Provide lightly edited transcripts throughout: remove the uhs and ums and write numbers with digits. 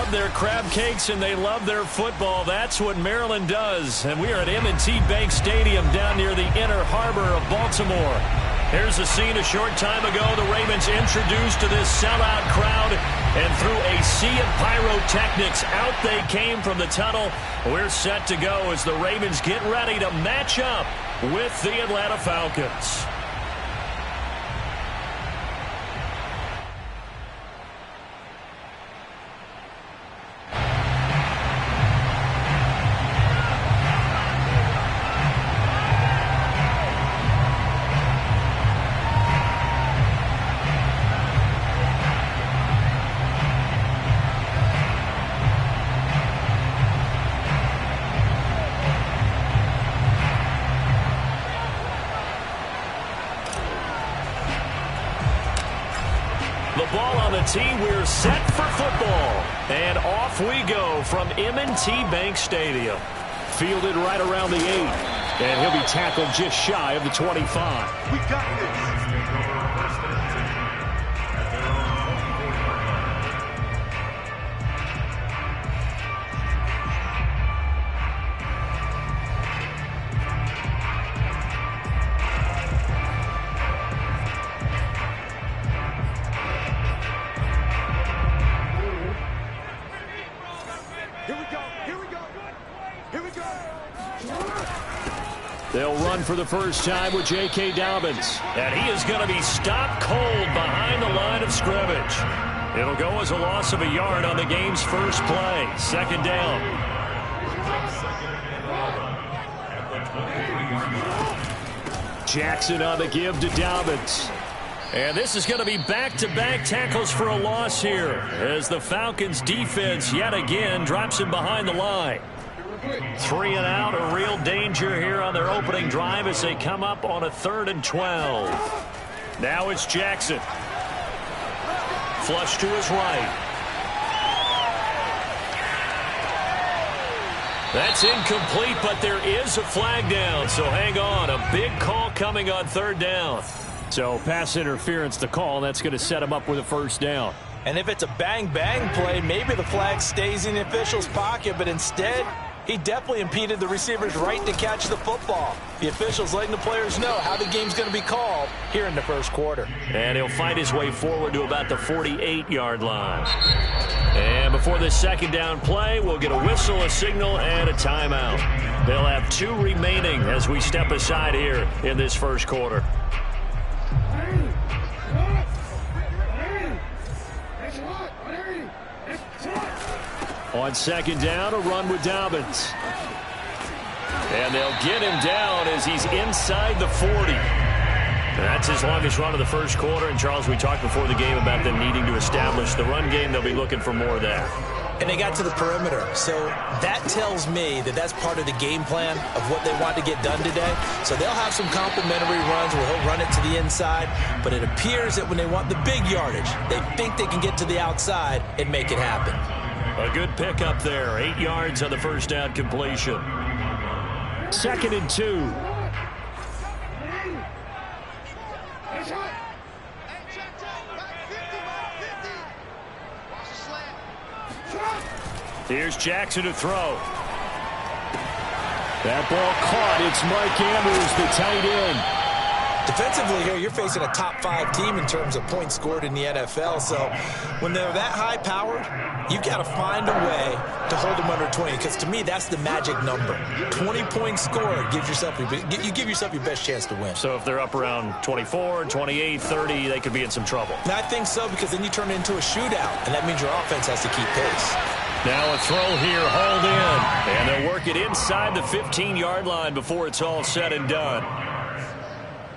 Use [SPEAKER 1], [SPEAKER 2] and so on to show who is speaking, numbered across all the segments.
[SPEAKER 1] love their crab cakes and they love their football. That's what Maryland does. And we are at M&T Bank Stadium down near the Inner Harbor of Baltimore. Here's a scene a short time ago. The Ravens introduced to this sellout crowd, and through a sea of pyrotechnics, out they came from the tunnel. We're set to go as the Ravens get ready to match up with the Atlanta Falcons. Ball on the tee. We're set for football. And off we go from M&T Bank Stadium. Fielded right around the 8. And he'll be tackled just shy of the 25.
[SPEAKER 2] We got this.
[SPEAKER 1] They'll run for the first time with J.K. Dobbins. And he is going to be stopped cold behind the line of scrimmage. It'll go as a loss of a yard on the game's first play. Second down. Jackson on the give to Dobbins. And this is going to be back-to-back tackles for a loss here as the Falcons defense yet again drops him behind the line. 3 and out, a real danger here on their opening drive as they come up on a 3rd and 12. Now it's Jackson. Flush to his right. That's incomplete, but there is a flag down, so hang on. A big call coming on 3rd down. So pass interference to call. That's going to set him up with a first down.
[SPEAKER 3] And if it's a bang-bang play, maybe the flag stays in the official's pocket, but instead, he definitely impeded the receiver's right to catch the football. The official's letting the players know how the game's going to be called here in the first quarter.
[SPEAKER 1] And he'll fight his way forward to about the 48-yard line. And before this second down play, we'll get a whistle, a signal, and a timeout. They'll have 2 remaining as we step aside here in this first quarter. On second down, a run with Dobbins. And they'll get him down as he's inside the 40. That's his longest run of the first quarter. And, Charles, we talked before the game about them needing to establish the run game. They'll be looking for more of that.
[SPEAKER 3] And they got to the perimeter. So that tells me that that's part of the game plan of what they want to get done today. So they'll have some complimentary runs where he'll run it to the inside. But it appears that when they want the big yardage, they think they can get to the outside and make it happen.
[SPEAKER 1] A good pickup there. 8 yards on the first down completion. 2nd and 2. Here's Jackson to throw. That ball caught. It's Mike Andrews, the tight end.
[SPEAKER 3] Defensively here, you're facing a top-5 team in terms of points scored in the NFL. So when they're that high-powered, you've got to find a way to hold them under 20. Because to me, that's the magic number. 20 points scored gives yourself you give yourself your best chance to win.
[SPEAKER 1] So if they're up around 24, 28, 30, they could be in some trouble.
[SPEAKER 3] And I think so, because then you turn it into a shootout, and that means your offense has to keep pace.
[SPEAKER 1] Now a throw here, hauled in. And they'll work it inside the 15-yard line before it's all said and done.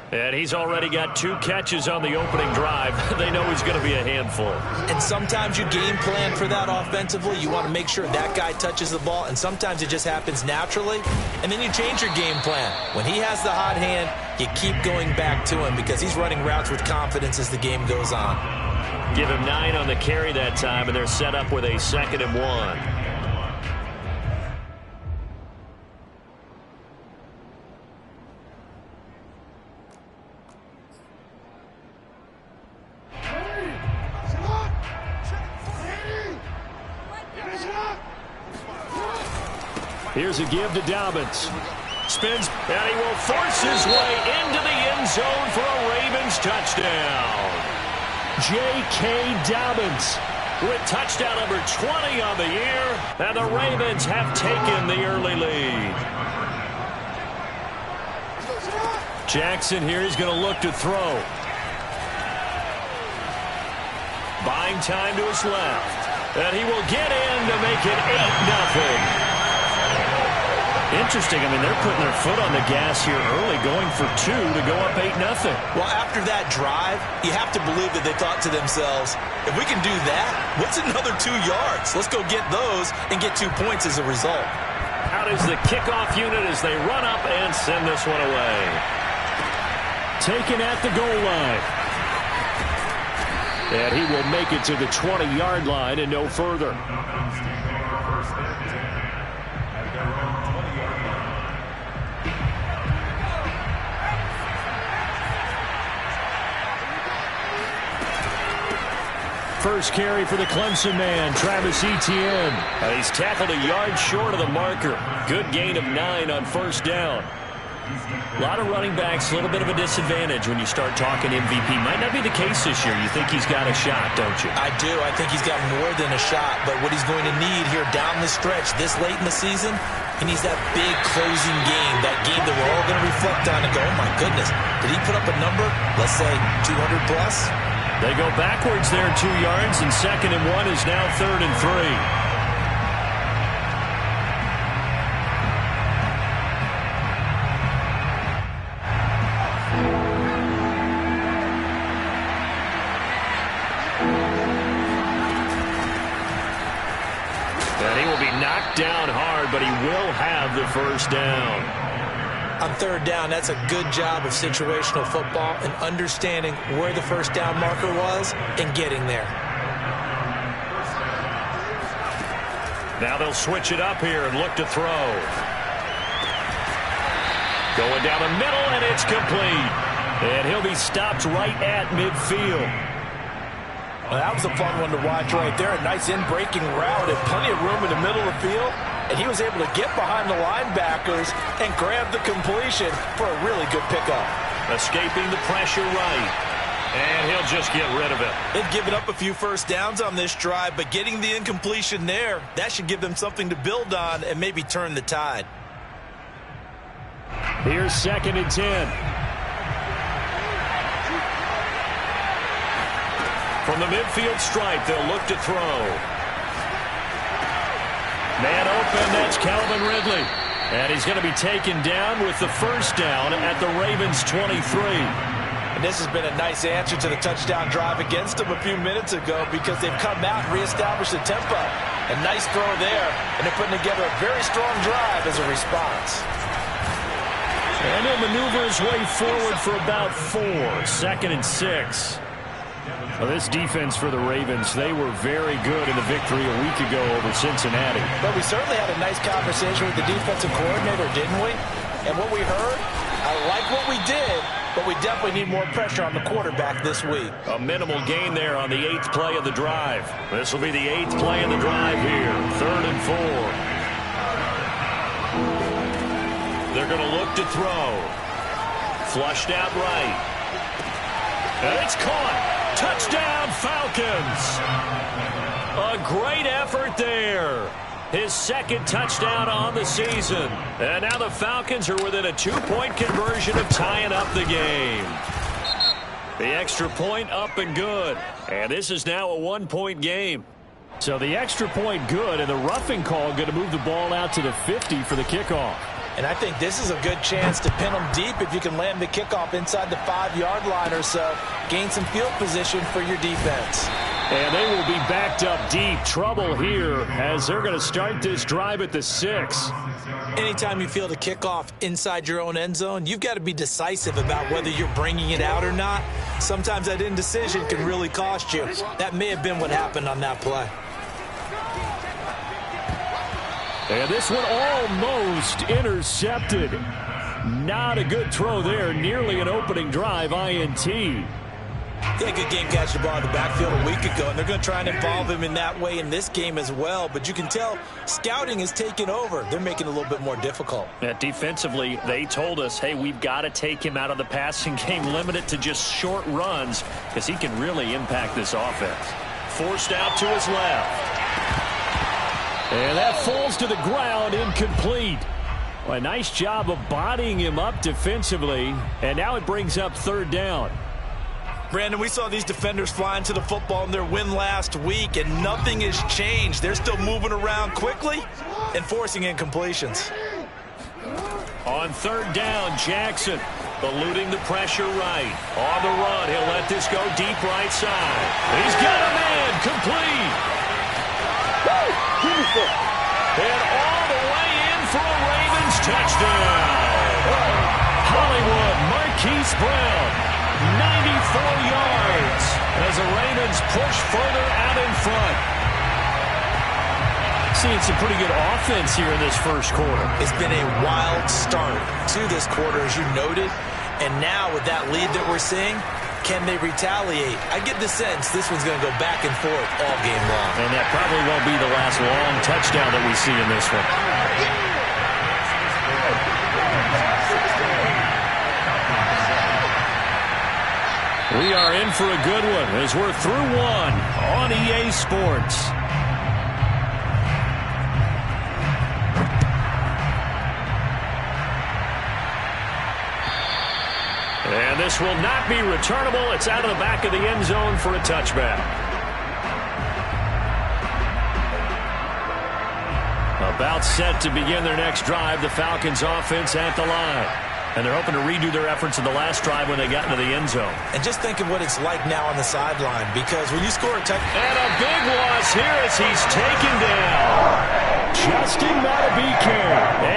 [SPEAKER 1] And he's already got 2 catches on the opening drive. They know he's going to be a handful.
[SPEAKER 3] And sometimes you game plan for that offensively. You want to make sure that guy touches the ball, and sometimes it just happens naturally. And then you change your game plan. When he has the hot hand, you keep going back to him because he's running routes with confidence as the game goes on.
[SPEAKER 1] Give him 9 on the carry that time, and they're set up with a 2nd and 1. Here's a give to Dobbins. Spins, and he will force his way into the end zone for a Ravens touchdown. J.K. Dobbins with touchdown number 20 on the year, and the Ravens have taken the early lead. Jackson here is going to look to throw. Buying time to his left, and he will get in to make it 8-0. Interesting. I mean, they're putting their foot on the gas here early, going for 2 to go up 8-0.
[SPEAKER 3] Well, after that drive, you have to believe that they thought to themselves, if we can do that, what's another 2 yards? Let's go get those and get 2 points as a result.
[SPEAKER 1] Out is the kickoff unit as they run up and send this one away. Taken at the goal line. And he will make it to the 20-yard line and no further. First carry for the Clemson man, Travis Etienne. He's tackled a yard short of the marker. Good gain of 9 on first down. A lot of running backs, a little bit of a disadvantage when you start talking MVP. Might not be the case this year. You think he's got a shot, don't you?
[SPEAKER 3] I do. I think he's got more than a shot. But what he's going to need here down the stretch this late in the season, he needs that big closing game, that game that we're all going to reflect on and go, oh, my goodness, did he put up a number, let's say 200 plus?
[SPEAKER 1] They go backwards there 2 yards, and 2nd and 1 is now 3rd and 3. Down hard, but he will have the first down.
[SPEAKER 3] On 3rd down, that's a good job of situational football and understanding where the first down marker was and getting there.
[SPEAKER 1] Now they'll switch it up here and look to throw. Going down the middle, and it's complete. And he'll be stopped right at midfield.
[SPEAKER 3] Well, that was a fun one to watch right there. A nice in-breaking route and plenty of room in the middle of the field. And he was able to get behind the linebackers and grab the completion for a really good pickup.
[SPEAKER 1] Escaping the pressure right. And he'll just get rid of it.
[SPEAKER 3] They've given up a few first downs on this drive, but getting the incompletion there, that should give them something to build on and maybe turn the tide.
[SPEAKER 1] Here's 2nd and 10. From the midfield stripe, they'll look to throw. Man open, that's Calvin Ridley. And he's going to be taken down with the first down at the Ravens 23.
[SPEAKER 3] And this has been a nice answer to the touchdown drive against them a few minutes ago because they've come out and reestablished the tempo. A nice throw there, and they're putting together a very strong drive as a response.
[SPEAKER 1] And he'll maneuver his way forward for about 4. 2nd and 6. Well, this defense for the Ravens, they were very good in the victory a week ago over Cincinnati.
[SPEAKER 3] But we certainly had a nice conversation with the defensive coordinator, didn't we? And what we heard, I like what we did, but we definitely need more pressure on the quarterback this week.
[SPEAKER 1] A minimal gain there on the 8th play of the drive. This will be the 8th play of the drive here. 3rd and 4. They're going to look to throw. Flushed out right. And it's caught. Touchdown, Falcons. A great effort there. His 2nd touchdown on the season. And now the Falcons are within a 2-point conversion of tying up the game. The extra point up and good. And this is now a 1-point game. So the extra point good, and the roughing call going to move the ball out to the 50 for the kickoff.
[SPEAKER 3] And I think this is a good chance to pin them deep if you can land the kickoff inside the 5-yard line or so. Gain some field position for your defense.
[SPEAKER 1] And they will be backed up deep. Trouble here as they're going to start this drive at the 6.
[SPEAKER 3] Anytime you feel the kickoff inside your own end zone, you've got to be decisive about whether you're bringing it out or not. Sometimes that indecision can really cost you. That may have been what happened on that play.
[SPEAKER 1] And this one almost intercepted. Not a good throw there. Nearly an opening drive INT.
[SPEAKER 3] He had a good game catching the ball in the backfield a week ago, and they're going to try and involve him in that way in this game as well. But you can tell scouting is taking over. They're making it a little bit more difficult.
[SPEAKER 1] Yeah, defensively, they told us, hey, we've got to take him out of the passing game, limit it to just short runs, because he can really impact this offense. Forced out to his left. And that falls to the ground, incomplete. Well, a nice job of bodying him up defensively, and now it brings up third down.
[SPEAKER 3] Brandon, we saw these defenders flying to the football in their win last week, and nothing has changed. They're still moving around quickly and forcing incompletions.
[SPEAKER 1] On third down, Jackson eluding the pressure right. On the run, he'll let this go deep right side. He's got a man, complete. And all the way in for a Ravens touchdown. Hollywood, Marquise Brown. 94 yards as the Ravens push further out in front. Seeing some pretty good offense here in this first quarter.
[SPEAKER 3] It's been a wild start to this quarter, as you noted. And now with that lead that we're seeing, can they retaliate? I get the sense this one's going to go back and forth all game long.
[SPEAKER 1] And that probably won't be the last long touchdown that we see in this one. We are in for a good one as we're through one on EA Sports. And this will not be returnable. It's out of the back of the end zone for a touchback. About set to begin their next drive, the Falcons offense at the line. And they're hoping to redo their efforts in the last drive when they got into the end zone.
[SPEAKER 3] And just think of what it's like now on the sideline, because when you score a touchdown...
[SPEAKER 1] And a big loss here as he's taken down. Justin Madubuike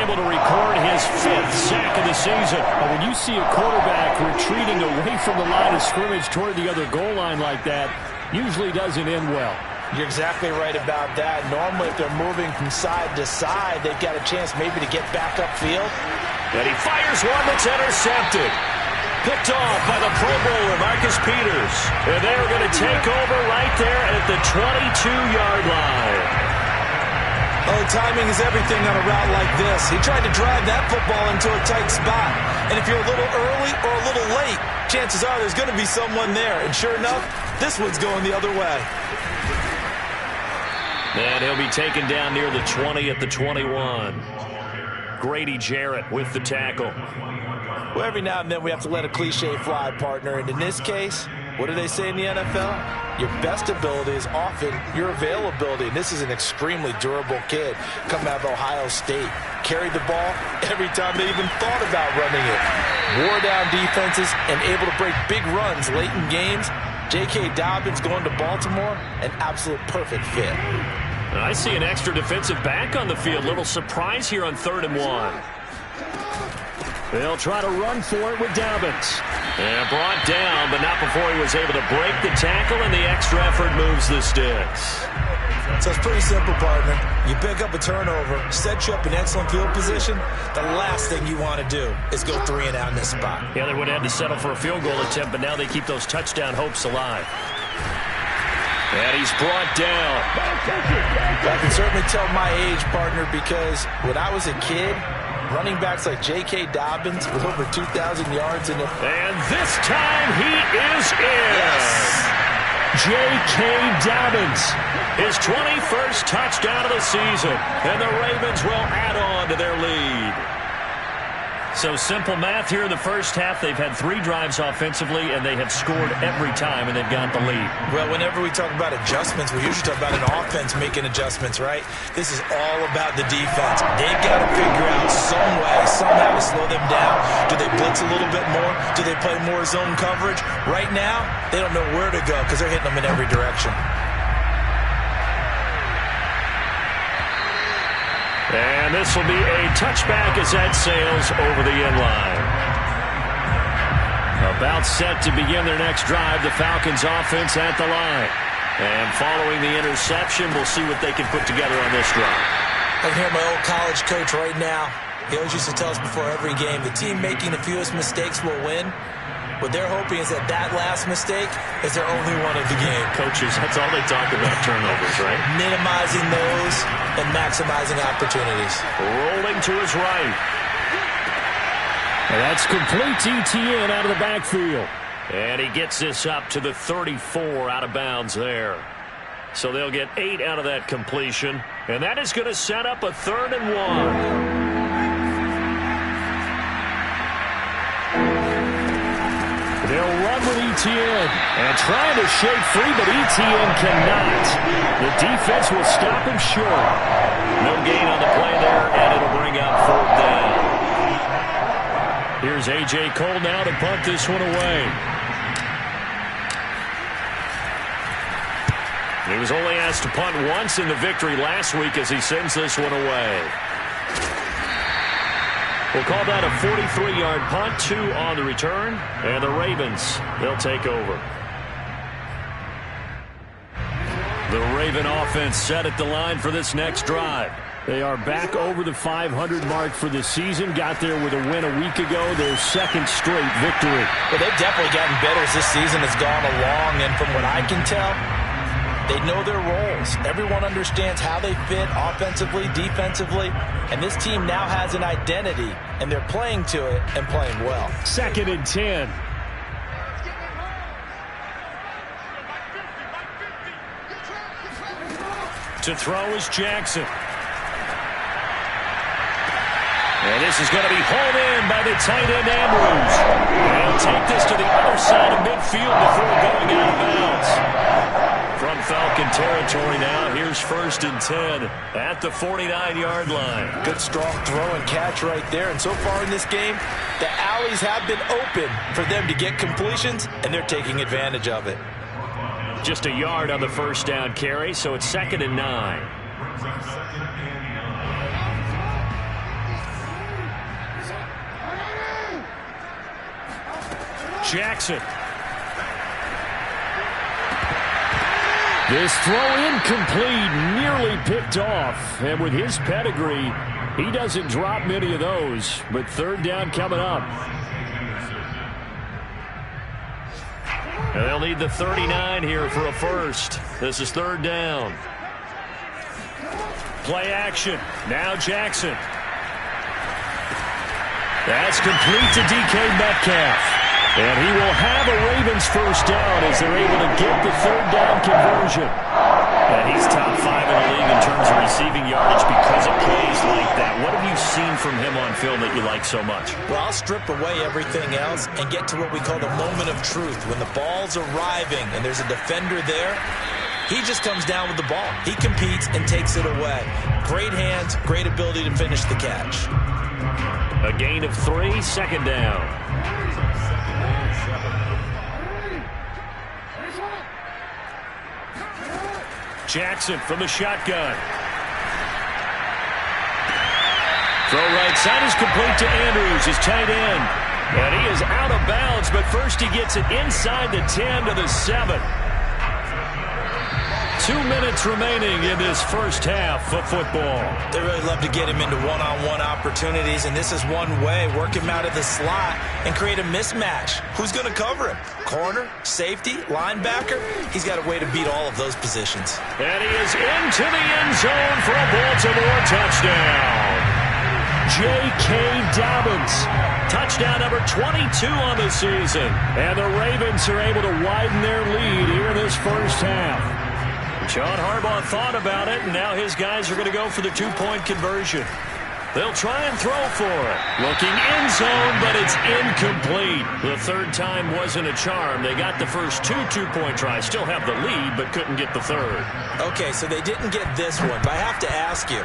[SPEAKER 1] able to record his 5th sack of the season. But when you see a quarterback retreating away from the line of scrimmage toward the other goal line like that, usually doesn't end well.
[SPEAKER 3] You're exactly right about that. Normally, if they're moving from side to side, they've got a chance maybe to get back upfield.
[SPEAKER 1] And he fires one that's intercepted. Picked off by the Pro Bowler, Marcus Peters. And they're going to take over right there at the 22-yard line.
[SPEAKER 3] Oh, timing is everything on a route like this. He tried to drive that football into a tight spot. And if you're a little early or a little late, chances are there's going to be someone there. And sure enough, this one's going the other way.
[SPEAKER 1] And he'll be taken down near the 20 at the 21. Grady Jarrett with the tackle.
[SPEAKER 3] Well, every now and then we have to let a cliche fly, partner. And in this case, what do they say in the NFL? Your best ability is often your availability. And this is an extremely durable kid coming out of Ohio State. Carried the ball every time they even thought about running it. Wore down defenses and able to break big runs late in games. J.K. Dobbins going to Baltimore, an absolute perfect fit.
[SPEAKER 1] I see an extra defensive back on the field. Little surprise here on 3rd and 1. They'll try to run for it with Dobbins. And brought down, but not before he was able to break the tackle, and the extra effort moves the sticks.
[SPEAKER 3] So it's pretty simple, partner. You pick up a turnover, set you up in excellent field position. The last thing you want to do is go 3 and out in this spot.
[SPEAKER 1] Yeah, they would have had to settle for a field goal attempt, but now they keep those touchdown hopes alive. And he's brought down.
[SPEAKER 3] I can certainly tell my age, partner, because when I was a kid, running backs like J.K. Dobbins with over 2,000 yards in it.
[SPEAKER 1] And this time he is in.
[SPEAKER 3] Yes.
[SPEAKER 1] J.K. Dobbins, his 21st touchdown of the season. And the Ravens will add on to their lead. So simple math here in the first half. They've had 3 drives offensively, and they have scored every time, and they've got the lead.
[SPEAKER 3] Well, whenever we talk about adjustments, we usually talk about an offense making adjustments, right? This is all about the defense. They've got to figure out some way, somehow to slow them down. Do they blitz a little bit more? Do they play more zone coverage? Right now, they don't know where to go because they're hitting them in every direction.
[SPEAKER 1] And this will be a touchback as that sails over the end line. About set to begin their next drive, the Falcons offense at the line. And following the interception, we'll see what they can put together on this drive.
[SPEAKER 3] I can hear my old college coach right now. He always used to tell us before every game, the team making the fewest mistakes will win. What they're hoping is that that last mistake is their only one of the game.
[SPEAKER 1] Coaches, that's all they talk about, turnovers, right?
[SPEAKER 3] Minimizing those and maximizing opportunities.
[SPEAKER 1] Rolling to his right.
[SPEAKER 2] And that's complete ETN out of the backfield.
[SPEAKER 1] And he gets this up to the 34 out of bounds there. So they'll get 8 out of that completion. And that is going to set up a 3rd and 1.
[SPEAKER 2] They'll run with ETN and trying to shake free, but ETN cannot. The defense will stop him short.
[SPEAKER 1] No gain on the play there, and it'll bring up 4th down. Here's A.J. Cole now to punt this one away. He was only asked to punt once in the victory last week as he sends this one away. We'll call that a 43-yard punt, 2 on the return, and the Ravens, they'll take over. The Raven offense set at the line for this next drive.
[SPEAKER 2] They are back over the 500 mark for the season. Got there with a win a week ago, their 2nd straight victory.
[SPEAKER 3] Well, they've definitely gotten better as this season has gone along, and from what I can tell, they know their roles. Everyone understands how they fit offensively, defensively, and this team now has an identity, and they're playing to it and playing well.
[SPEAKER 2] 2nd and 10.
[SPEAKER 1] To throw is Jackson. And this is going to be hauled in by the tight end Andrews. They'll take this to the other side of midfield before going out of bounds. From Falcon territory now, here's 1st and 10 at the 49-yard line.
[SPEAKER 3] Good strong throw and catch right there. And so far in this game, the alleys have been open for them to get completions, and they're taking advantage of it.
[SPEAKER 1] Just a yard on the 1st down carry, so it's 2nd and 9. Jackson.
[SPEAKER 2] This throw incomplete, nearly picked off. And with his pedigree, he doesn't drop many of those. But 3rd down coming up.
[SPEAKER 1] And they'll need the 39 here for a first. This is 3rd down. Play action. Now Jackson. That's complete to DK Metcalf. And he will have a Ravens first down as they're able to get the 3rd down conversion. And he's top 5 in the league in terms of receiving yardage because of plays like that. What have you seen from him on film that you like so much?
[SPEAKER 3] Well, I'll strip away everything else and get to what we call the moment of truth. When the ball's arriving and there's a defender there, he just comes down with the ball. He competes and takes it away. Great hands, great ability to finish the catch.
[SPEAKER 1] A gain of 3, 2nd down. Jackson from the shotgun. Throw right side is complete to Andrews, his tight end. And he is out of bounds, but first he gets it inside the 10 to the 7. 2 minutes remaining in this first half of football.
[SPEAKER 3] They really love to get him into one-on-one opportunities, and this is one way. Work him out of the slot and create a mismatch. Who's going to cover him? Corner, safety, linebacker? He's got a way to beat all of those positions.
[SPEAKER 1] And he is into the end zone for a Baltimore touchdown.
[SPEAKER 2] J.K. Dobbins.
[SPEAKER 1] Touchdown number 22 on the season.
[SPEAKER 2] And the Ravens are able to widen their lead here in this first half.
[SPEAKER 1] John Harbaugh thought about it, and now his guys are going to go for the 2-point conversion. They'll try and throw for it. Looking end zone, but it's incomplete. The 3rd time wasn't a charm. They got the first 2 2-point tries. Still have the lead, but couldn't get the 3rd.
[SPEAKER 3] Okay, so they didn't get this one, but I have to ask you,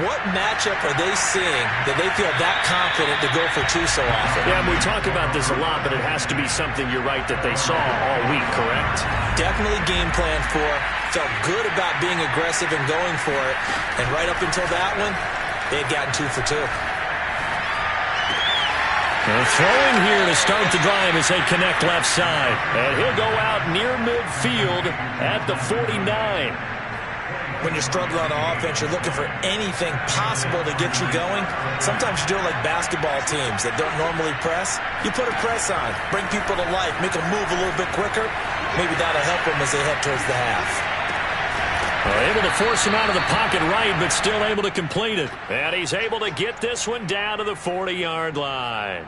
[SPEAKER 3] what matchup are they seeing that they feel that confident to go for 2 so often?
[SPEAKER 1] Yeah, we talk about this a lot, but it has to be something, you're right, that they saw all week, correct?
[SPEAKER 3] Definitely game plan for. Felt good about being aggressive and going for it. And right up until that one, they had gotten 2 for 2.
[SPEAKER 1] They're throwing here to start the drive as they connect left side. And he'll go out near midfield at the 49.
[SPEAKER 3] When you're struggling on offense, you're looking for anything possible to get you going. Sometimes you do it like basketball teams that don't normally press. You put a press on, bring people to life, make them move a little bit quicker. Maybe that'll help them as they head towards the half.
[SPEAKER 1] Able to force him out of the pocket right, but still able to complete it. And he's able to get this one down to the 40-yard line.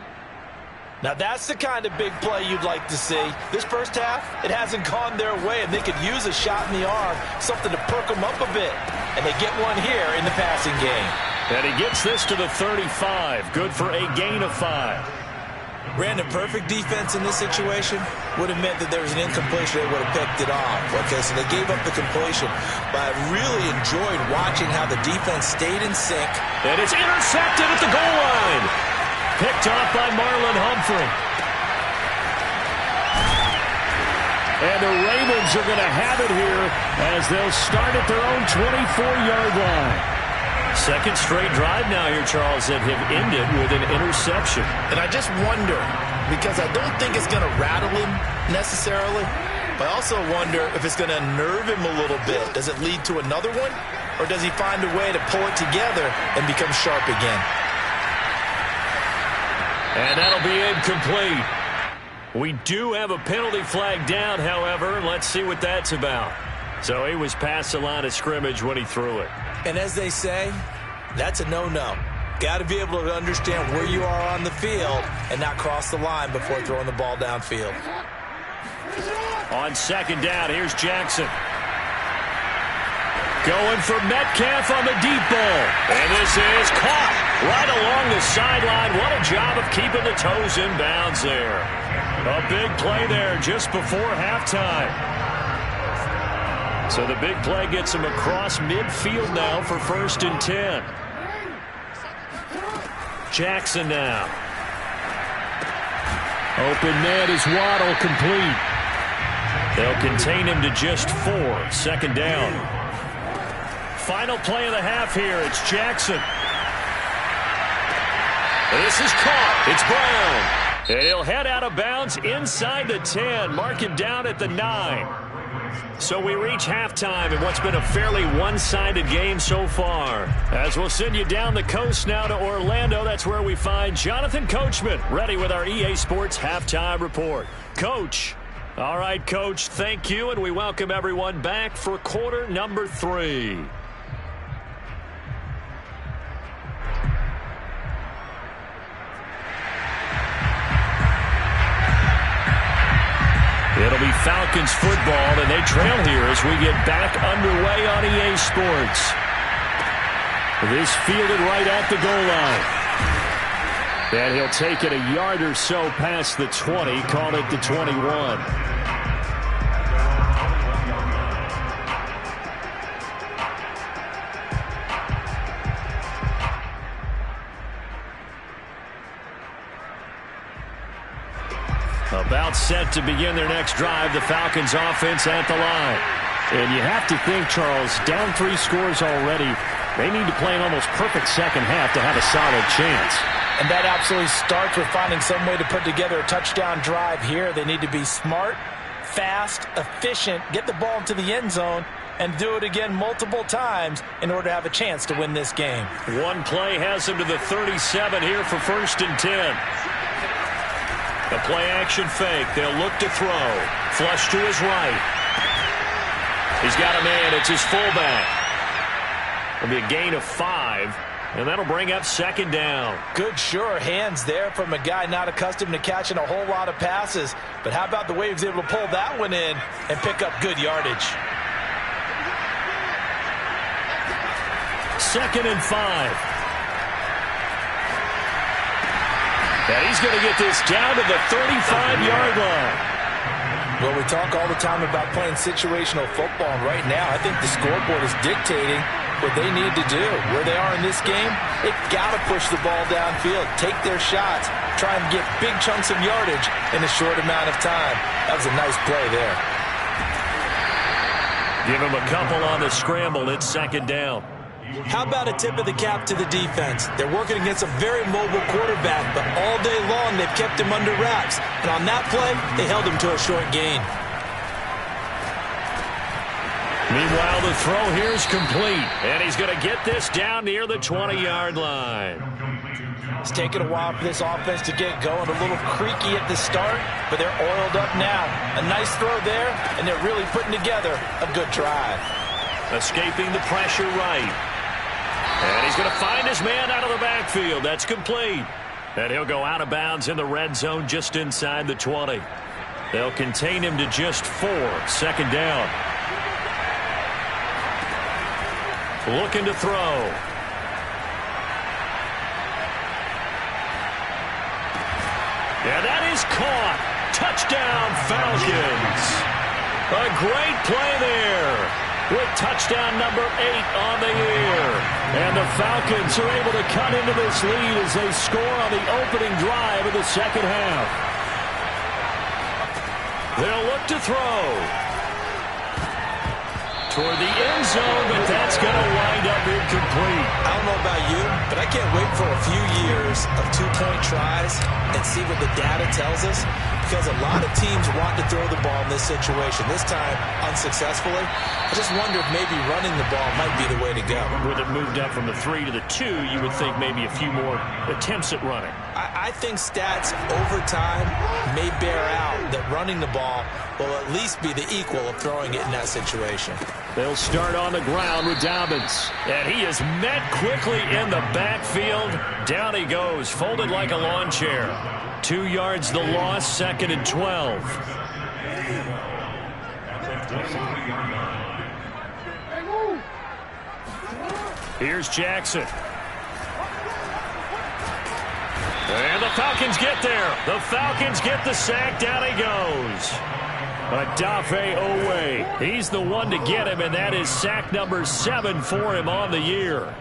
[SPEAKER 3] Now, that's the kind of big play you'd like to see. This first half, it hasn't gone their way, and they could use a shot in the arm, something to perk them up a bit. And they get one here in the passing game.
[SPEAKER 1] And he gets this to the 35. Good for a gain of 5.
[SPEAKER 3] Brandon, perfect defense in this situation would have meant that there was an incompletion. They would have picked it off. Okay, so they gave up the completion. But I really enjoyed watching how the defense stayed in sync.
[SPEAKER 1] And it's intercepted at the goal line. Picked off by Marlon Humphrey. And the Ravens are going to have it here as they'll start at their own 24-yard line. Second straight drive now here, Charles, that have ended with an interception.
[SPEAKER 3] And I just wonder, because I don't think it's going to rattle him necessarily, but I also wonder if it's going to unnerve him a little bit. Does it lead to another one? Or does he find a way to pull it together and become sharp again?
[SPEAKER 1] And that'll be incomplete. We do have a penalty flag down, however. Let's see what that's about. So he was past the line of scrimmage when he threw it.
[SPEAKER 3] And as they say, that's a no-no. Got to be able to understand where you are on the field and not cross the line before throwing the ball downfield.
[SPEAKER 1] On second down, here's Jackson. Going for Metcalf on the deep ball. And this is caught right along the sideline. What a job of keeping the toes in bounds there. A big play there just before halftime. So the big play gets him across midfield now for 1st and 10. Jackson now. Open net is Waddle complete. They'll contain him to just 4. 2nd down. Final play of the half here. It's Jackson. This is caught. It's Brown. And he'll head out of bounds inside the 10. Mark him down at the 9. So we reach halftime in what's been a fairly one-sided game so far. As we'll send you down the coast now to Orlando, that's where we find Jonathan Coachman ready with our EA Sports Halftime Report. Coach. All right, Coach, thank you, and we welcome everyone back for quarter number 3. It'll be Falcons football, and they trail here as we get back underway on EA Sports. This fielded right at the goal line. And he'll take it a yard or so past the 20, call it the 21. About set to begin their next drive, the Falcons offense at the line. And you have to think, Charles, down 3 scores already, they need to play an almost perfect second half to have a solid chance.
[SPEAKER 3] And that absolutely starts with finding some way to put together a touchdown drive here. They need to be smart, fast, efficient, get the ball into the end zone, and do it again multiple times in order to have a chance to win this game.
[SPEAKER 1] One play has him to the 37 here for 1st and 10. A play-action fake. They'll look to throw. Flush to his right. He's got a man. It's his fullback. It'll be a gain of 5, and that'll bring up 2nd down.
[SPEAKER 3] Good, sure hands there from a guy not accustomed to catching a whole lot of passes. But how about the way he was able to pull that one in and pick up good yardage?
[SPEAKER 1] 2nd and 5. And he's going to get this down to the 35-yard line.
[SPEAKER 3] Well, we talk all the time about playing situational football, and right now I think the scoreboard is dictating what they need to do. Where they are in this game, they've got to push the ball downfield, take their shots, try and get big chunks of yardage in a short amount of time. That was a nice play there.
[SPEAKER 1] Give him a couple on the scramble. It's 2nd down.
[SPEAKER 3] How about a tip of the cap to the defense? They're working against a very mobile quarterback, but all day long they've kept him under wraps. And on that play, they held him to a short gain.
[SPEAKER 1] Meanwhile, the throw here is complete. And he's going to get this down near the 20-yard line.
[SPEAKER 3] It's taken a while for this offense to get going. A little creaky at the start, but they're oiled up now. A nice throw there, and they're really putting together a good drive.
[SPEAKER 1] Escaping the pressure right. And he's going to find his man out of the backfield. That's complete. And he'll go out of bounds in the red zone just inside the 20. They'll contain him to just 4. Second down. Looking to throw. Yeah, that is caught. Touchdown, Falcons. A great play there with touchdown number 8 on the year. And the Falcons are able to cut into this lead as they score on the opening drive of the second half. They'll look to throw toward the end zone, but that's going to wind up incomplete.
[SPEAKER 3] I don't know about you, but I can't wait for a few years of two-point tries and see what the data tells us, because a lot of teams want to throw the ball in this situation. This time, unsuccessfully. I just wonder if maybe running the ball might be the way to go.
[SPEAKER 1] With it moved up from the 3 to the 2, you would think maybe a few more attempts at running.
[SPEAKER 3] I think stats over time may bear out that running the ball will at least be the equal of throwing it in that situation.
[SPEAKER 1] They'll start on the ground with Dobbins. And he is met quickly in the backfield. Down he goes, folded like a lawn chair. 2 yards the loss, second and 12. Here's Jackson. And the Falcons get there. The Falcons get the sack. Down he goes. Adafe Owe. He's the one to get him, and that is sack number 7 for him on the year.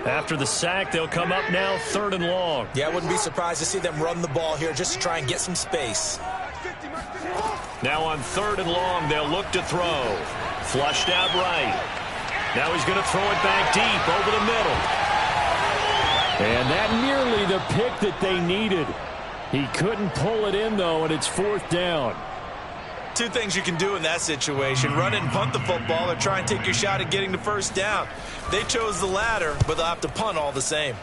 [SPEAKER 1] After the sack, they'll come up now 3rd and long.
[SPEAKER 3] Yeah, I wouldn't be surprised to see them run the ball here just to try and get some space.
[SPEAKER 1] Now on 3rd and long, they'll look to throw. Flushed out right. Now he's going to throw it back deep over the middle. And that nearly the pick that they needed. He couldn't pull it in, though, and it's 4th down.
[SPEAKER 3] 2 things you can do in that situation: run it and punt the football, or try and take your shot at getting the first down. They chose the latter, but they'll have to punt all the same.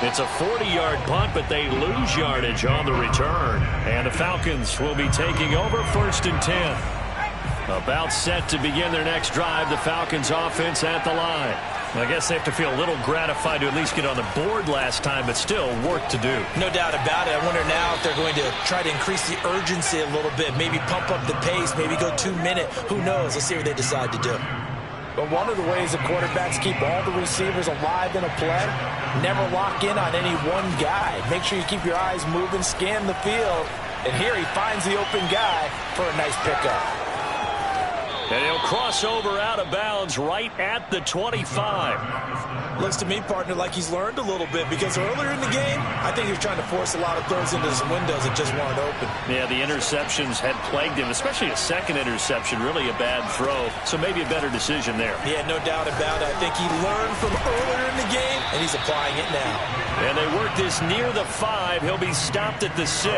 [SPEAKER 1] It's a 40-yard punt, but they lose yardage on the return. And the Falcons will be taking over 1st and 10. About set to begin their next drive. The Falcons offense at the line. I guess they have to feel a little gratified to at least get on the board last time, but still work to do.
[SPEAKER 3] No doubt about it. I wonder now if they're going to try to increase the urgency a little bit, maybe pump up the pace, maybe go 2-minute. Who knows? Let's see what they decide to do. But one of the ways the quarterbacks keep all the receivers alive in a play, never lock in on any one guy. Make sure you keep your eyes moving, scan the field. And here he finds the open guy for a nice pickup.
[SPEAKER 1] And he'll cross over out of bounds right at the 25.
[SPEAKER 3] Looks to me, partner, like he's learned a little bit, because earlier in the game, I think he was trying to force a lot of throws into some windows that just weren't open.
[SPEAKER 1] Yeah, the interceptions had plagued him, especially a second interception, really a bad throw. So maybe a better decision there.
[SPEAKER 3] Yeah, no doubt about it. I think he learned from earlier in the game, and he's applying it now.
[SPEAKER 1] And they work this near the 5. He'll be stopped at the 6.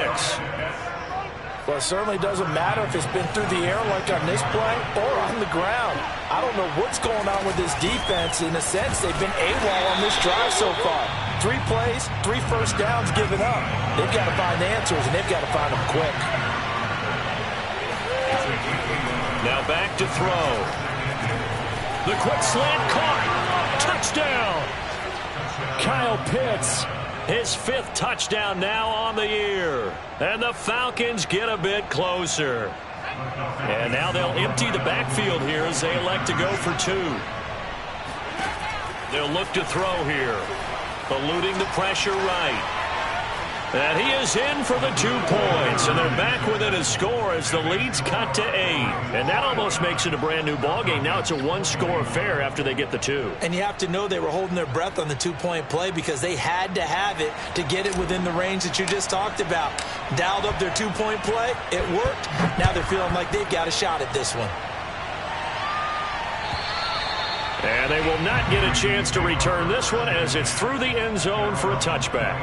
[SPEAKER 3] Well, it certainly doesn't matter if it's been through the air like on this play or on the ground. I don't know what's going on with this defense. In a sense, they've been AWOL on this drive so far. 3 plays, 3 first downs given up. They've got to find answers, and they've got to find them quick.
[SPEAKER 1] Now back to throw. The quick slant caught. Touchdown. Kyle Pitts. His 5th touchdown now on the year. And the Falcons get a bit closer. And now they'll empty the backfield here as they elect to go for 2. They'll look to throw here. Eluding the pressure right. And he is in for the 2 points. And they're back within a score as the lead's cut to 8. And that almost makes it a brand new ballgame. Now it's a 1-score affair after they get the 2.
[SPEAKER 3] And you have to know they were holding their breath on the 2-point play, because they had to have it to get it within the range that you just talked about. Dialed up their 2-point play. It worked. Now they're feeling like they've got a shot at this one.
[SPEAKER 1] And they will not get a chance to return this one as it's through the end zone for a touchback.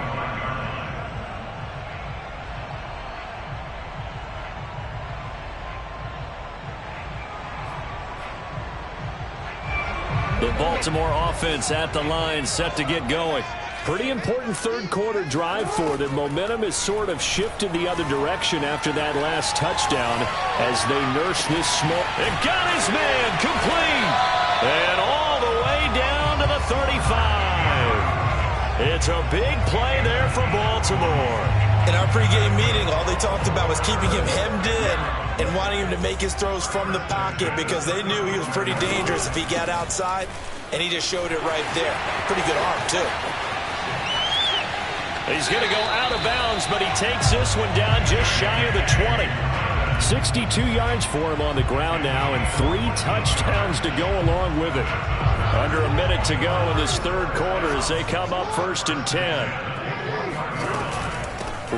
[SPEAKER 1] The Baltimore offense at the line, set to get going.
[SPEAKER 2] Pretty important third quarter drive for them. Momentum has sort of shifted the other direction after that last touchdown as they nurse this small.
[SPEAKER 1] It got his man complete. And all the way down to the 35. It's a big play there for Baltimore.
[SPEAKER 3] In our pregame meeting, all they talked about was keeping him hemmed in and wanting him to make his throws from the pocket because they knew he was pretty dangerous if he got outside, and he just showed it right there. Pretty good arm, too.
[SPEAKER 1] He's going to go out of bounds, but he takes this one down just shy of the 20.
[SPEAKER 2] 62 yards for him on the ground now and 3 touchdowns to go along with it.
[SPEAKER 1] Under a minute to go in this third quarter as they come up 1st and 10.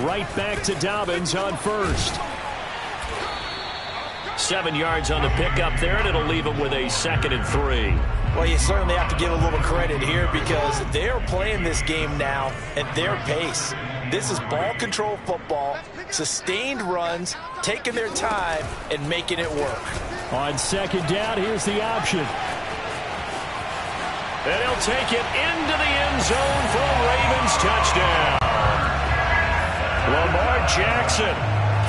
[SPEAKER 2] Right back to Dobbins on first.
[SPEAKER 1] 7 yards on the pickup there, and it'll leave him with a 2nd and 3.
[SPEAKER 3] Well, you certainly have to give a little credit here because they're playing this game now at their pace. This is ball control football, sustained runs, taking their time, and making it work.
[SPEAKER 2] On second down, here's the option.
[SPEAKER 1] And he'll take it into the end zone for a Ravens touchdown. Lamar Jackson,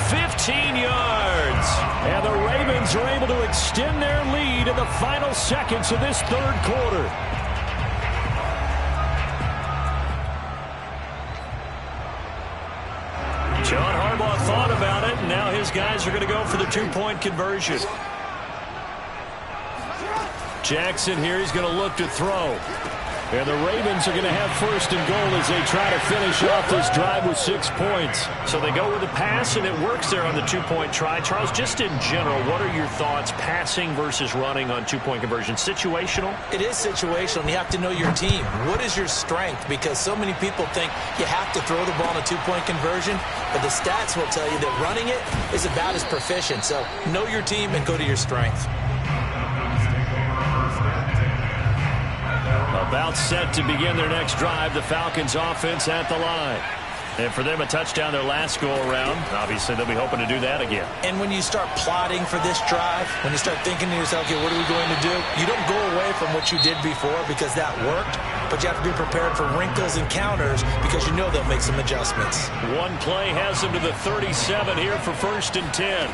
[SPEAKER 1] 15 yards.
[SPEAKER 2] And the Ravens are able to extend their lead in the final seconds of this third quarter.
[SPEAKER 1] John Harbaugh thought about it, and now his guys are going to go for the 2-point conversion. Jackson here, he's going to look to throw.
[SPEAKER 2] And the Ravens are going to have 1st and goal as they try to finish off this drive with 6 points.
[SPEAKER 1] So they go with a pass, and it works there on the 2-point try. Charles, just in general, what are your thoughts passing versus running on 2-point conversion? Situational?
[SPEAKER 3] It is situational, and you have to know your team. What is your strength? Because so many people think you have to throw the ball in a 2-point conversion, but the stats will tell you that running it is about as proficient. So know your team and go to your strength.
[SPEAKER 1] About set to begin their next drive, the Falcons offense at the line. And for them, a touchdown their last go-around. Obviously, they'll be hoping to do that again.
[SPEAKER 3] And when you start plotting for this drive, when you start thinking to yourself, okay, what are we going to do? You don't go away from what you did before because that worked, but you have to be prepared for wrinkles and counters because you know they'll make some adjustments.
[SPEAKER 1] One play has them to the 37 here for 1st and 10.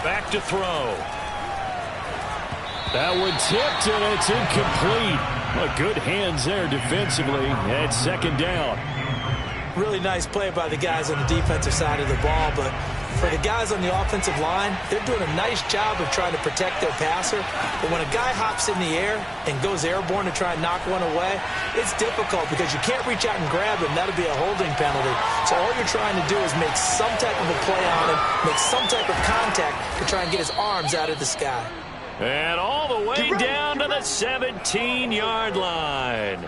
[SPEAKER 1] Back to throw.
[SPEAKER 2] That one tipped, and it's incomplete. Well, good hands there defensively at 2nd down.
[SPEAKER 3] Really nice play by the guys on the defensive side of the ball, but for the guys on the offensive line, they're doing a nice job of trying to protect their passer. But when a guy hops in the air and goes airborne to try and knock one away, it's difficult because you can't reach out and grab him. That'll be a holding penalty. So all you're trying to do is make some type of a play on him, make some type of contact to try and get his arms out of the sky.
[SPEAKER 1] And all the way down to the 17-yard line.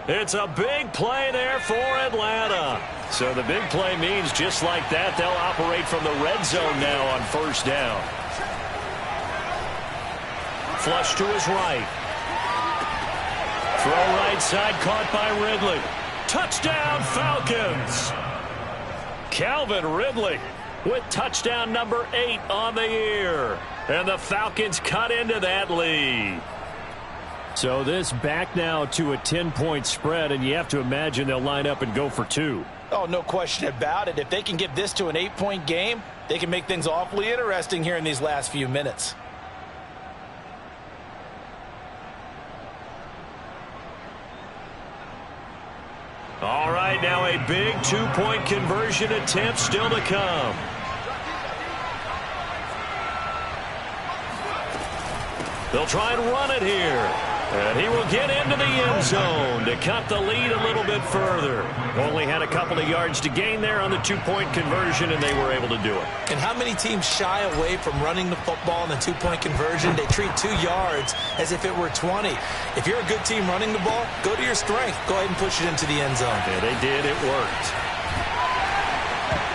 [SPEAKER 1] It's a big play there for Atlanta. So the big play means just like that, they'll operate from the red zone now on 1st down. Flush to his right. Throw right side, caught by Ridley. Touchdown, Falcons. Calvin Ridley with touchdown number 8 on the year. And the Falcons cut into that lead.
[SPEAKER 2] So this back now to a 10-point spread, and you have to imagine they'll line up and go for 2.
[SPEAKER 3] Oh, no question about it. If they can get this to an 8-point game, they can make things awfully interesting here in these last few minutes.
[SPEAKER 1] All right, now a big 2-point conversion attempt still to come. They'll try and run it here. And he will get into the end zone to cut the lead a little bit further. Only had a couple of yards to gain there on the 2-point conversion, and they were able to do it.
[SPEAKER 3] And how many teams shy away from running the football in the 2-point conversion? They treat 2 yards as if it were 20. If you're a good team running the ball, go to your strength. Go ahead and push it into the end zone.
[SPEAKER 1] Yeah, they did. It worked.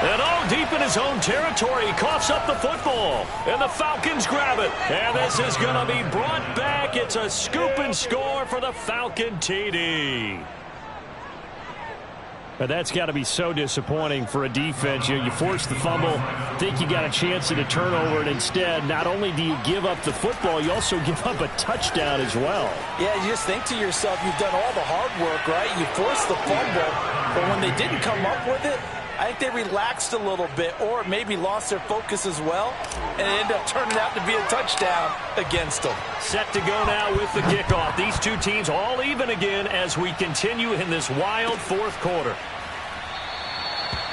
[SPEAKER 1] And all deep in his own territory, he coughs up the football. And the Falcons grab it. And this is going to be brought back. It's a scoop and score for the Falcon TD.
[SPEAKER 2] But that's got to be so disappointing for a defense. You force the fumble, think you got a chance at a turnover, and instead, not only do you give up the football, you also give up a touchdown as well.
[SPEAKER 3] Yeah, you just think to yourself, you've done all the hard work, right? You forced the fumble, but when they didn't come up with it, I think they relaxed a little bit or maybe lost their focus as well, and it ended up turning out to be a touchdown against them.
[SPEAKER 1] Set to go now with the kickoff. These two teams all even again as we continue in this wild fourth quarter.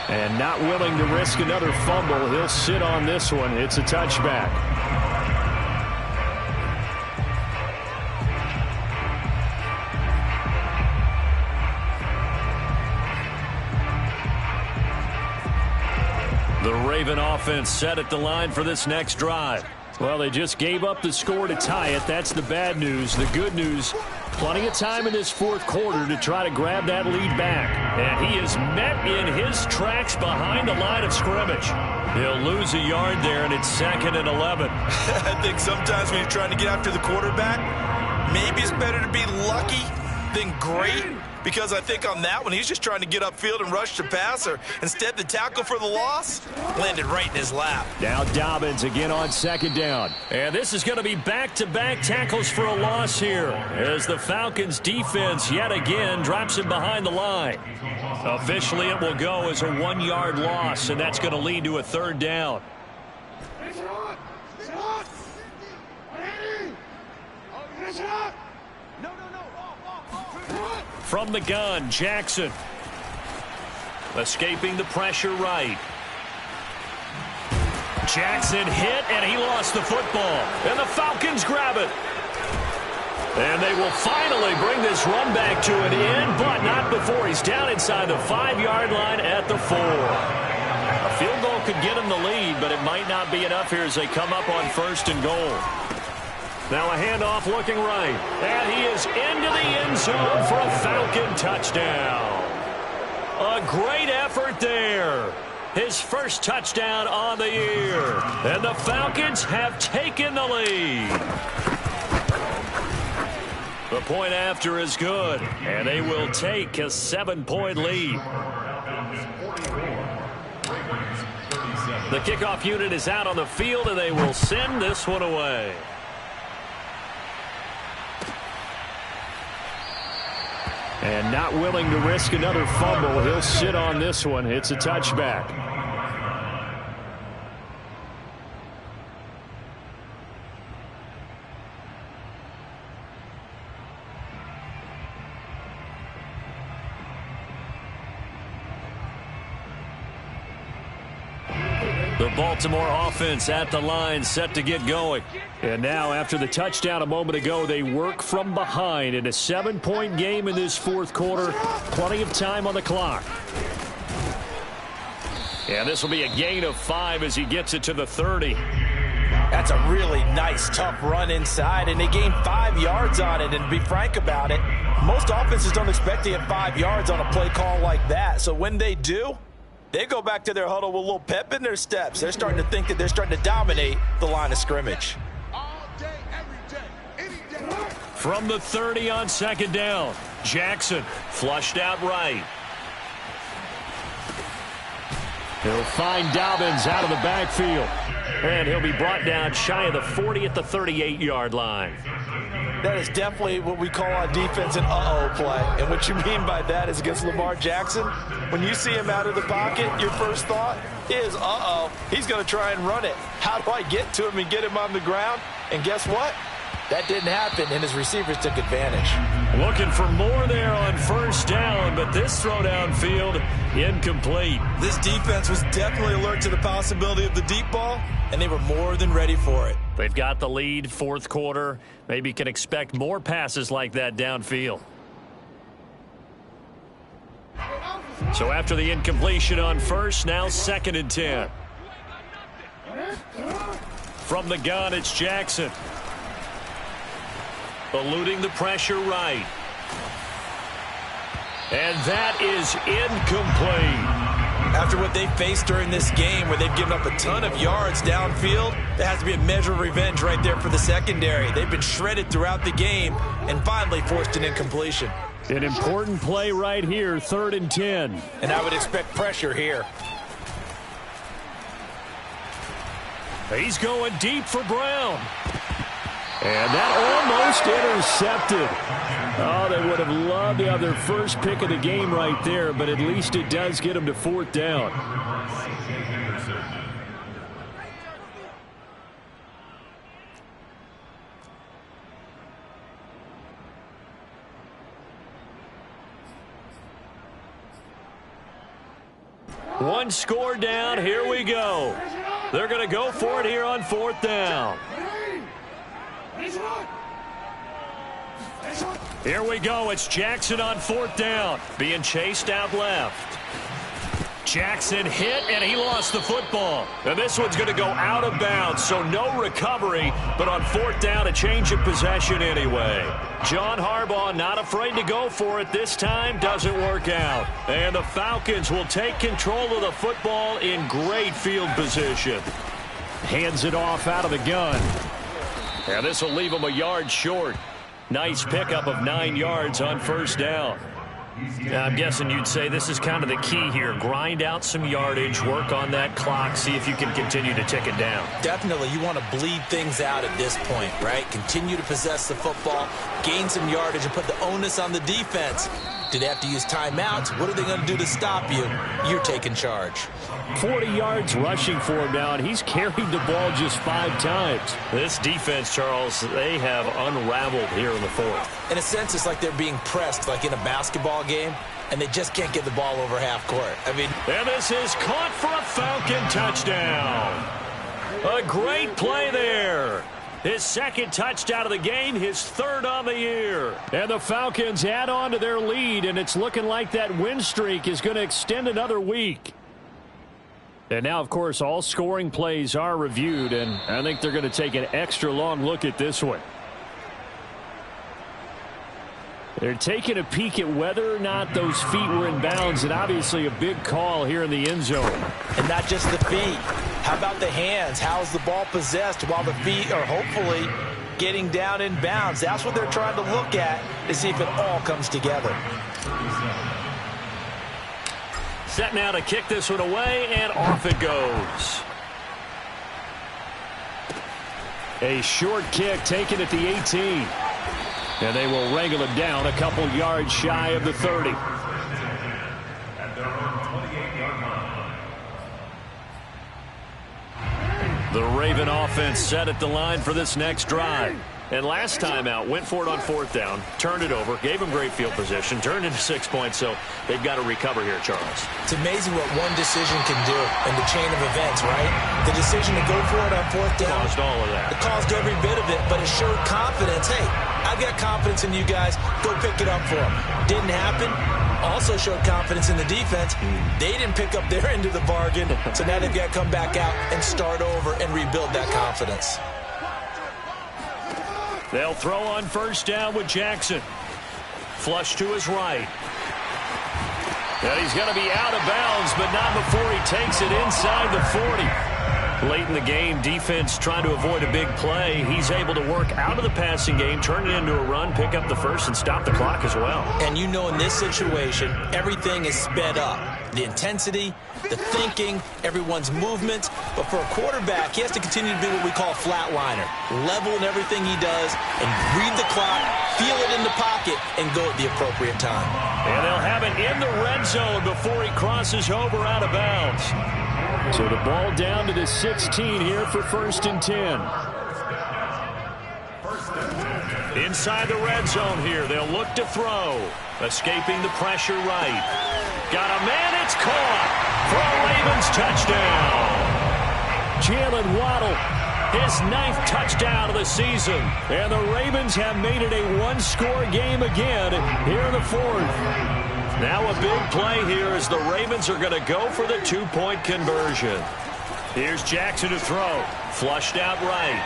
[SPEAKER 2] And not willing to risk another fumble. He'll sit on this one. It's a touchback.
[SPEAKER 1] The Raven offense set at the line for this next drive.
[SPEAKER 2] Well, they just gave up the score to tie it. That's the bad news. The good news, plenty of time in this fourth quarter to try to grab that lead back.
[SPEAKER 1] And he is met in his tracks behind the line of scrimmage. He'll lose a yard there, and it's 2nd and 11.
[SPEAKER 3] I think sometimes when you're trying to get after the quarterback, maybe it's better to be lucky than great. Because I think on that one, he's just trying to get upfield and rush the passer. Instead, the tackle for the loss landed right in his lap.
[SPEAKER 2] Now Dobbins again on 2nd down.
[SPEAKER 1] And this is going to be back-to-back tackles for a loss here as the Falcons defense yet again drops him behind the line. Officially, it will go as a 1-yard loss, and that's going to lead to a 3rd down. From the gun, Jackson. Escaping the pressure right. Jackson hit, and he lost the football. And the Falcons grab it. And they will finally bring this run back to an end, but not before he's down inside the 5-yard line at the 4. A field goal could get him the lead, but it might not be enough here as they come up on 1st and goal. Now a handoff looking right. And he is into the end zone for a Falcon touchdown. A great effort there. His first touchdown on the year. And the Falcons have taken the lead. The point after is good. And they will take a 7-point lead. The kickoff unit is out on the field, and they will send this one away.
[SPEAKER 2] And not willing to risk another fumble. He'll sit on this one. It's a touchback.
[SPEAKER 1] The Baltimore offense at the line, set to get going.
[SPEAKER 2] And now, after the touchdown a moment ago, they work from behind in a 7-point game in this fourth quarter. Plenty of time on the clock.
[SPEAKER 1] And this will be a gain of 5 as he gets it to the 30.
[SPEAKER 3] That's a really nice, tough run inside, and they gained 5 yards on it. And to be frank about it, most offenses don't expect to get 5 yards on a play call like that. So when they do, they go back to their huddle with a little pep in their steps. They're starting to think that they're starting to dominate the line of scrimmage.
[SPEAKER 4] All day, every day, any day.
[SPEAKER 1] From the 30 on 2nd down, Jackson flushed out right.
[SPEAKER 2] He'll find Dobbins out of the backfield.
[SPEAKER 1] And he'll be brought down shy of the 40 at the 38-yard line.
[SPEAKER 3] That is definitely what we call on defense an uh-oh play. And what you mean by that is against Lamar Jackson, when you see him out of the pocket, your first thought is, uh-oh, he's going to try and run it. How do I get to him and get him on the ground? And guess what? That didn't happen, and his receivers took advantage.
[SPEAKER 1] Looking for more there on 1st down, but this throw downfield incomplete.
[SPEAKER 3] This defense was definitely alert to the possibility of the deep ball, and they were more than ready for it.
[SPEAKER 1] They've got the lead, 4th quarter. Maybe can expect more passes like that downfield. So after the incompletion on 1st, now 2nd and 10. From the gun, it's Jackson. Eluding the pressure right. And that is incomplete.
[SPEAKER 3] After what they faced during this game where they've given up a ton of yards downfield, there has to be a measure of revenge right there for the secondary. They've been shredded throughout the game and finally forced an incompletion.
[SPEAKER 2] An important play right here, 3rd and 10.
[SPEAKER 3] And I would expect pressure here.
[SPEAKER 2] He's going deep for Brown. And that almost intercepted. Oh, they would have loved to have their first pick of the game right there, but at least it does get them to 4th down. One score down. Here we go. They're going to go for it here on 4th down. Here we go. It's Jackson on 4th down. Being chased out left. Jackson hit, and he lost the football. And this one's going to go out of bounds, so no recovery. But on 4th down, a change of possession anyway. John Harbaugh not afraid to go for it this time. Doesn't work out. And the Falcons will take control of the football in great field position. Hands it off out of the gun. And this will leave him a yard short. Nice pickup of 9 yards on 1st down. I'm guessing you'd say this is kind of the key here. Grind out some yardage, work on that clock, see if you can continue to tick it down.
[SPEAKER 3] Definitely, you want to bleed things out at this point, right? Continue to possess the football, gain some yardage, and put the onus on the defense. Do they have to use timeouts? What are they going to do to stop you? You're taking charge.
[SPEAKER 2] 40 yards rushing for him now, and he's carried the ball just 5 times. This defense, Charles, they have unraveled here in the 4th.
[SPEAKER 3] In a sense, it's like they're being pressed like in a basketball game, and they just can't get the ball over half court. I mean,
[SPEAKER 2] and this is caught for a Falcon touchdown. A great play there. His 2nd touchdown of the game, his 3rd on the year. And the Falcons add on to their lead, and it's looking like that win streak is going to extend another week. And now, of course, all scoring plays are reviewed, and I think they're going to take an extra long look at this one. They're taking a peek at whether or not those feet were in bounds, and obviously a big call here in the end zone.
[SPEAKER 3] And not just the feet. How about the hands? How's the ball possessed while the feet are hopefully getting down in bounds? That's what they're trying to look at to see if it all comes together.
[SPEAKER 2] Set now to kick this one away, and off it goes. A short kick taken at the 18. And they will wrangle it down a couple yards shy of the 30. The Raven offense set at the line for this next drive. And last time out, went for it on 4th down, turned it over, gave them great field position, turned into 6 points, so they've got to recover here, Charles.
[SPEAKER 3] It's amazing what one decision can do in the chain of events, right? The decision to go for it on 4th down.
[SPEAKER 2] Caused all of that.
[SPEAKER 3] It caused every bit of it, but it showed confidence. Hey, I've got confidence in you guys. Go pick it up for them. Didn't happen. Also showed confidence in the defense. They didn't pick up their end of the bargain, so now they've got to come back out and start over and rebuild that confidence.
[SPEAKER 2] They'll throw on 1st down with Jackson. Flush to his right. And he's going to be out of bounds, but not before he takes it inside the 40. Late in the game, defense trying to avoid a big play. He's able to work out of the passing game, turn it into a run, pick up the 1st, and stop the clock as well.
[SPEAKER 3] And you know in this situation, everything is sped up. The intensity, the thinking, everyone's movement. But for a quarterback, he has to continue to be what we call a flatliner. Level in everything he does and read the clock, feel it in the pocket, and go at the appropriate time.
[SPEAKER 2] And they'll have it in the red zone before he crosses over out of bounds. So the ball down to the 16 here for 1st and 10. Inside the red zone here, they'll look to throw. Escaping the pressure right. Got a man, it's caught for a Ravens touchdown. Jalen Waddle, his 9th touchdown of the season. And the Ravens have made it a one-score game again here in the 4th. Now a big play here as the Ravens are going to go for the 2-point conversion. Here's Jackson to throw. Flushed out right.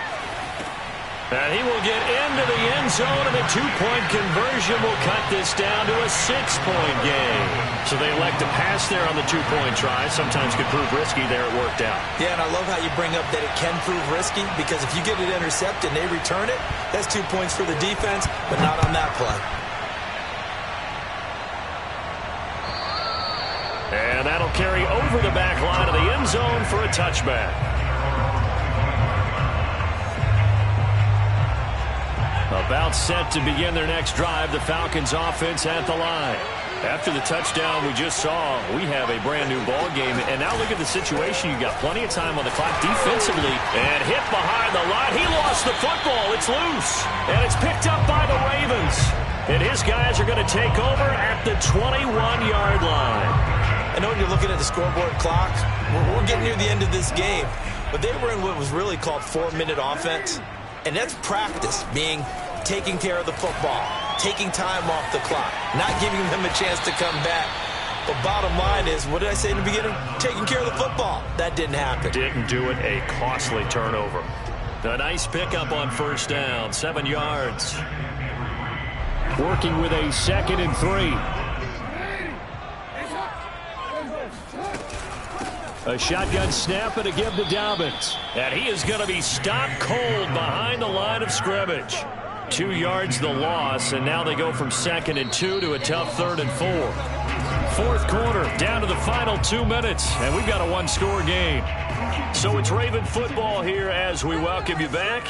[SPEAKER 1] And he will get into the end zone, and a two-point conversion will cut this down to a 6-point game. So they elect to pass there on the two-point try. Sometimes could prove risky. There it worked out.
[SPEAKER 3] Yeah, and I love how you bring up that it can prove risky, because if you get it intercepted and they return it, that's 2 points for the defense, but not on that play.
[SPEAKER 1] And that'll carry over the back line of the end zone for a touchback. About set to begin their next drive, the Falcons offense at the line. After the touchdown we just saw, we have a brand new ball game. And now look at the situation. You got plenty of time on the clock defensively. And hit behind the line. He lost the football. It's loose. And it's picked up by the Ravens. And his guys are going to take over at the 21-yard line.
[SPEAKER 3] I know when you're looking at the scoreboard clock, we're getting near the end of this game. But they were in what was really called 4-minute offense. And that's practice, being taking care of the football, taking time off the clock, not giving them a chance to come back. But bottom line is, what did I say in the beginning? Taking care of the football. That didn't happen.
[SPEAKER 1] Didn't do it. A costly turnover. A nice pickup on first down, 7 yards. Working with a 2nd and 3. A shotgun snap and a give to Dobbins. And he is going to be stopped cold behind the line of scrimmage. 2 yards the loss, and now they go from 2nd and 2 to a tough 3rd and 4. Fourth quarter, down to the final 2 minutes, and we've got a one-score game. So it's Raven football here as we welcome you back.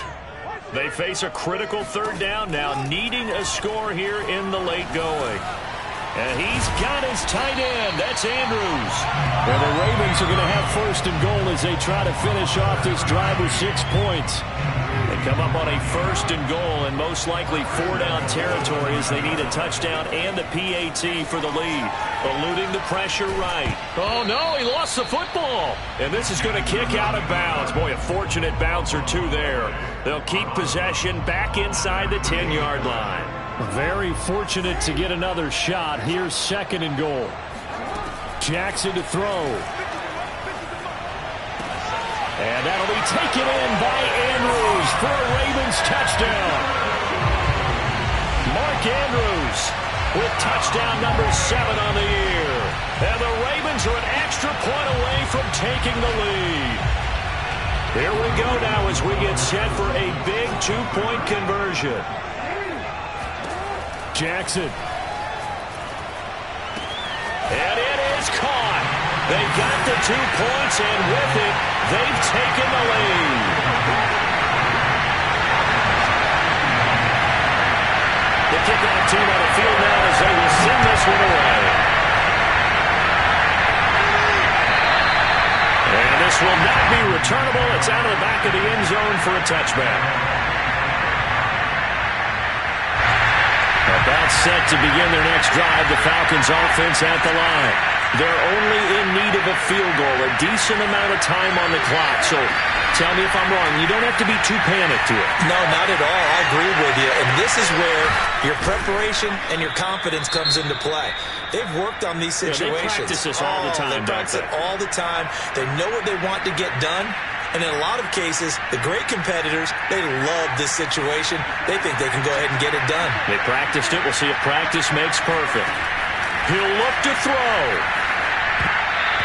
[SPEAKER 1] They face a critical 3rd down now, needing a score here in the late going. And he's got his tight end. That's Andrews. And the Ravens are going to have 1st and goal as they try to finish off this drive with 6 points. They come up on a 1st and goal, and most likely 4-down territory as they need a touchdown and a PAT for the lead. Eluding the pressure right. Oh, no, he lost the football. And this is going to kick out of bounds. Boy, a fortunate bounce or two there. They'll keep possession back inside the 10-yard line. Very fortunate to get another shot. Here's 2nd and goal. Jackson to throw. And that'll be taken in by Andrews for a Ravens touchdown. Mark Andrews with touchdown number 7 on the year. And the Ravens are an extra point away from taking the lead. Here we go now as we get set for a big 2-point conversion. Jackson. And it is caught. They got the 2 points, and with it, they've taken the lead. The kickoff team on the field now as they will send this one away. And this will not be returnable. It's out of the back of the end zone for a touchback. About set to begin their next drive, the Falcons offense at the line. They're only in need of a field goal, a decent amount of time on the clock. So tell me if I'm wrong. You don't have to be too panicked here.
[SPEAKER 3] No, not at all. I agree with you. And this is where your preparation and your confidence comes into play. They've worked on these situations.
[SPEAKER 1] They practice this all the time.
[SPEAKER 3] They practice it all the time. They know what they want to get done. And in a lot of cases, the great competitors, they love this situation. They think they can go ahead and get it done.
[SPEAKER 1] They practiced it. We'll see if practice makes perfect. He'll look to throw.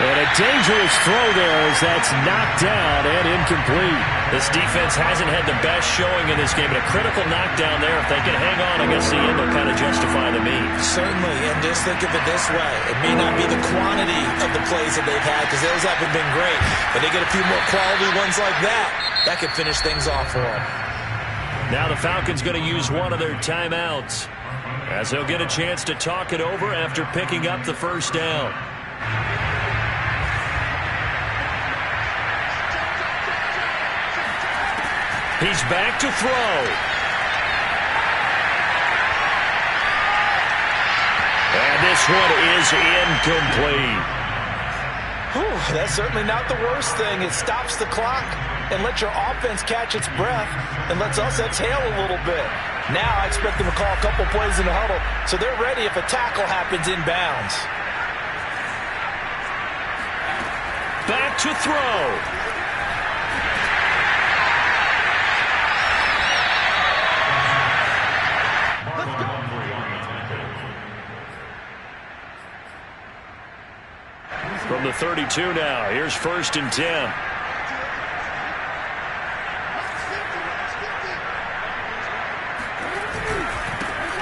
[SPEAKER 1] And a dangerous throw there as that's knocked down and incomplete. This defense hasn't had the best showing in this game, but a critical knockdown there. If they can hang on, I guess the end will kind of justify the means.
[SPEAKER 3] Certainly, and just think of it this way. It may not be the quantity of the plays that they've had, because those haven't been great, but they get a few more quality ones like that. That could finish things off for them.
[SPEAKER 1] Now the Falcons going to use one of their timeouts as they'll get a chance to talk it over after picking up the 1st down. He's back to throw. And this one is incomplete.
[SPEAKER 3] Whew, that's certainly not the worst thing. It stops the clock and lets your offense catch its breath and lets us exhale a little bit. Now I expect them to call a couple plays in the huddle so they're ready if a tackle happens inbounds.
[SPEAKER 1] Back to throw. from the 32 now. Here's 1st and 10.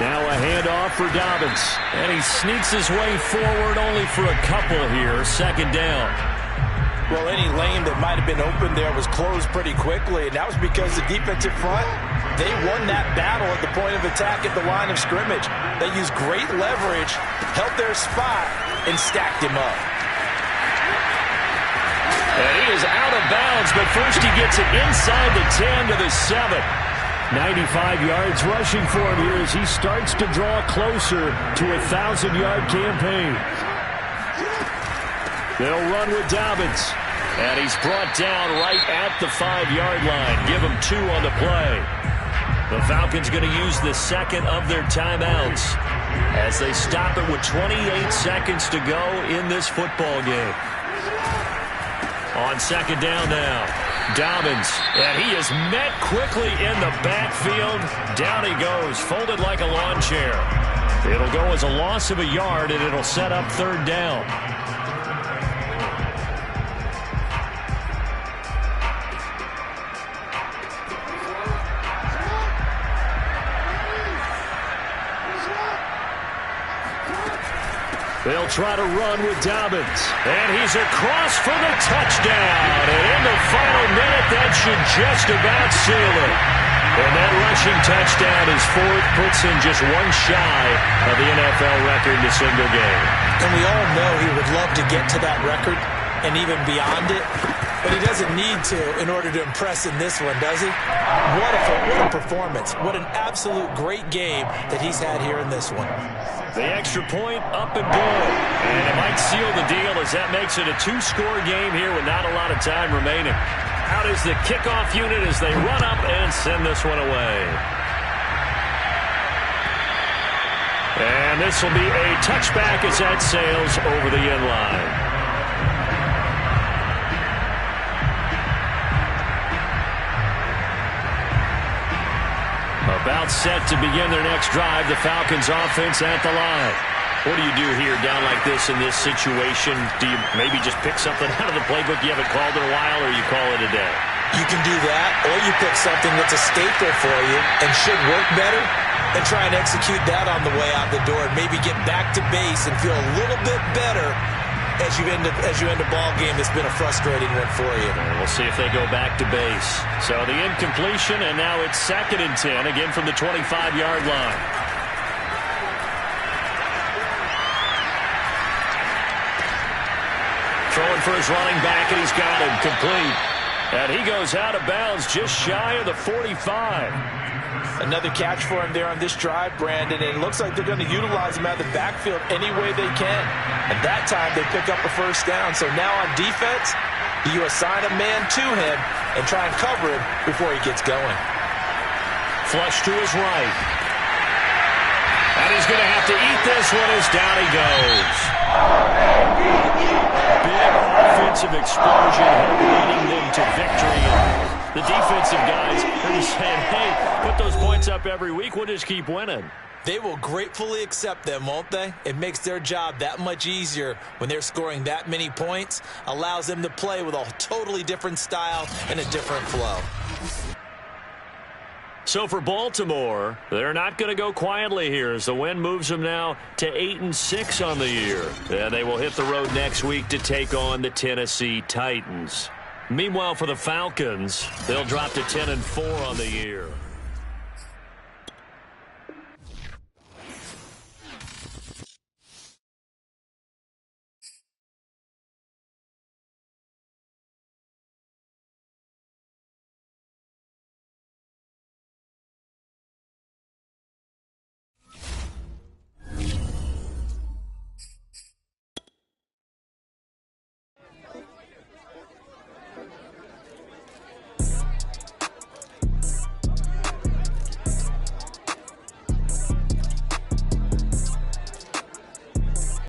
[SPEAKER 1] Now a handoff for Dobbins. And he sneaks his way forward only for a couple here. 2nd down.
[SPEAKER 3] Well, any lane that might have been open there was closed pretty quickly, and that was because the defensive front, they won that battle at the point of attack at the line of scrimmage. They used great leverage, held their spot, and stacked him up.
[SPEAKER 1] And he is out of bounds, but first he gets it inside the 10 to the 7. 95 yards rushing for him here as he starts to draw closer to a 1,000-yard campaign. They'll run with Dobbins. And he's brought down right at the 5-yard line. Give him 2 on the play. The Falcons going to use the second of their timeouts as they stop it with 28 seconds to go in this football game. On 2nd down now, Dobbins, and he is met quickly in the backfield. Down he goes, folded like a lawn chair. It'll go as a loss of a yard, and it'll set up 3rd down. They'll try to run with Dobbins. And he's across for the touchdown. And in the final minute, that should just about seal it. And that rushing touchdown is 4th, puts him just 1 shy of the NFL record in a single game.
[SPEAKER 3] And we all know he would love to get to that record and even beyond it. But he doesn't need to in order to impress in this one, does he? What a performance. What an absolute great game that he's had here in this one.
[SPEAKER 1] The extra point up and good. And it might seal the deal as that makes it a 2-score game here with not a lot of time remaining. Out is the kickoff unit as they run up and send this one away. And this will be a touchback as that sails over the end line. About set to begin their next drive, the Falcons offense at the line. What do you do here down like this in this situation? Do you maybe just pick something out of the playbook you haven't called in a while, or you call it a day?
[SPEAKER 3] You can do that, or you pick something that's a staple for you and should work better and try and execute that on the way out the door and maybe get back to base and feel a little bit better as you end a ball game that's been a frustrating one for you.
[SPEAKER 1] We'll see if they go back to base. So the incompletion, and now it's 2nd and 10, again from the 25-yard line. Throwing for his running back, and he's got him complete. And he goes out of bounds just shy of the 45.
[SPEAKER 3] Another catch for him there on this drive, Brandon, and it looks like they're going to utilize him out of the backfield any way they can. And that time they pick up a 1st down. So now on defense, you assign a man to him and try and cover him before he gets going.
[SPEAKER 1] Flush to his right. And he's going to have to eat this one as down he goes. Big offensive explosion leading them to victory. The defensive guys are just saying, hey, put those points up every week. We'll just keep winning.
[SPEAKER 3] They will gratefully accept them, won't they? It makes their job that much easier when they're scoring that many points. Allows them to play with a totally different style and a different flow.
[SPEAKER 1] So for Baltimore, they're not going to go quietly here as the win moves them now to 8-6 on the year. And they will hit the road next week to take on the Tennessee Titans. Meanwhile, for the Falcons, they'll drop to 10-4 on the year.